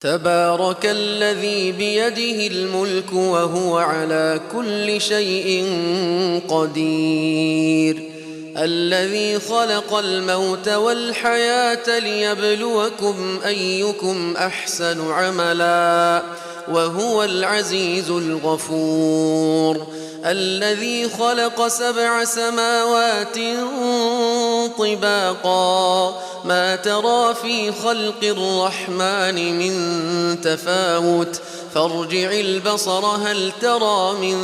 تبارك الذي بيده الملك وهو على كل شيء قدير. الذي خلق الموت والحياة ليبلوكم أيكم أحسن عملا وهو العزيز الغفور. الذي خلق 7 سماوات طباقا ما ترى في خلق الرحمن من تفاوت فارجع البصر هل ترى من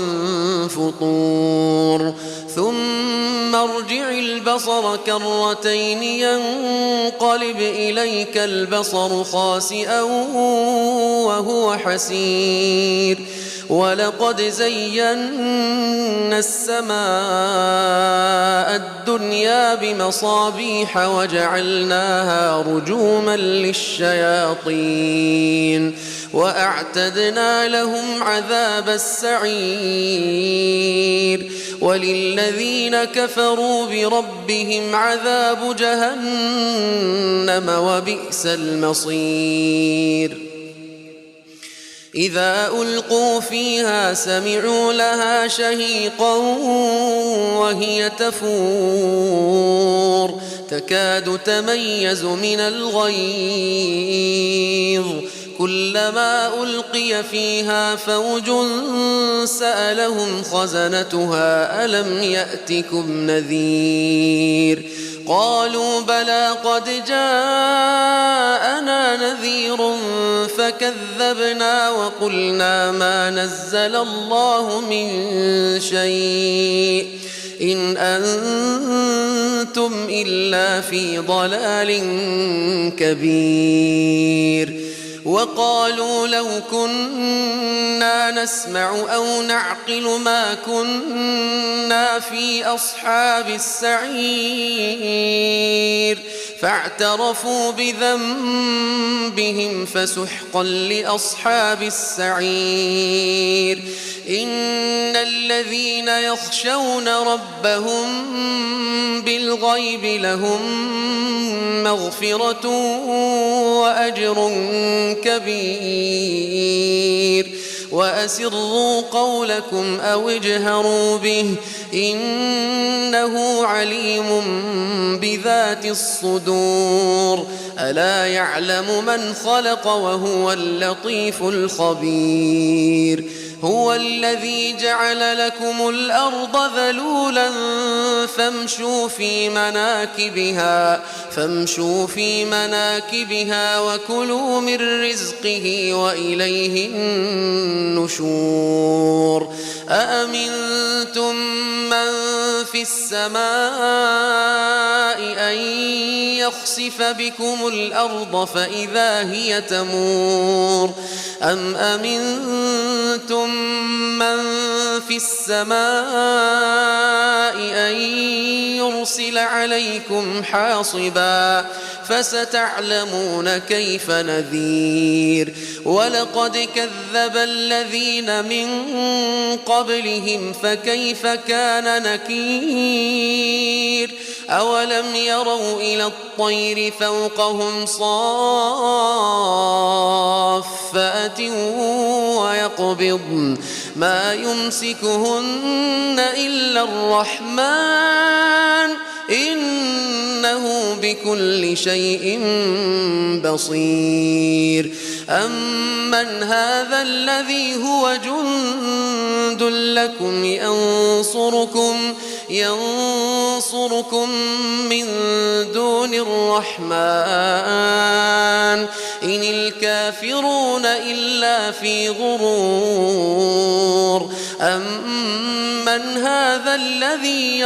فطور ثم ارجع البصر كرتين ينقلب إليك البصر خاسئا وهو حسير. ولقد زينا السماء الدنيا بمصابيح وجعلناها رجوما للشياطين وأعتدنا لهم عذاب السعير. وللذين كفروا بربهم عذاب جهنم وبئس المصير. إذا ألقوا فيها سمعوا لها شهيقا وهي تفور تكاد تميز من الغيظ كلما ألقي فيها فوج سألهم خزنتها ألم يأتكم نذير قالوا بلى قد جاءنا نذير فكذبنا وقلنا ما نزل الله من شيء إن أنتم إلا في ضلال كبير. وقالوا لو كنا نسمع أو نعقل ما كنا في أصحاب السعير فاعترفوا بذنبهم فسحقا لأصحاب السعير. إن الذين يخشون ربهم بالغيب لهم مغفرة وأجر كبير. وأسروا قولكم أو اجهروا به إنه عليم بذات الصدور. ألا يعلم من خلق وهو اللطيف الخبير. هو الذي جعل لكم الأرض ذلولا فامشوا في مناكبها وكلوا من رزقه وإليه النشور. أأمنتم من في السماء أن يخسف بكم الأرض فإذا هي تمور أم أمنتم من في السماء أن يرسل عليكم حاصبا فستعلمون كيف نذير. ولقد كذب الذين من قبلهم فكيف كان نكير. أولم يروا إلى الطير فوقهم صافات ويقبضن ما يمسكهن إلا الرحمن إنه بكل شيء بصير. أمن هذا الذي هو جند لكم ينصركم من دون الرحمن إن الكافرون إلا في غرور. أمن هذا الذي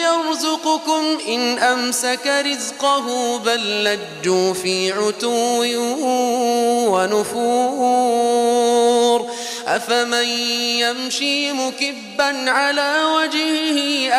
يرزقكم إن أمسك رزقه بل لجوا في عتو ونفور. أفمن يمشي مكبا على وجهه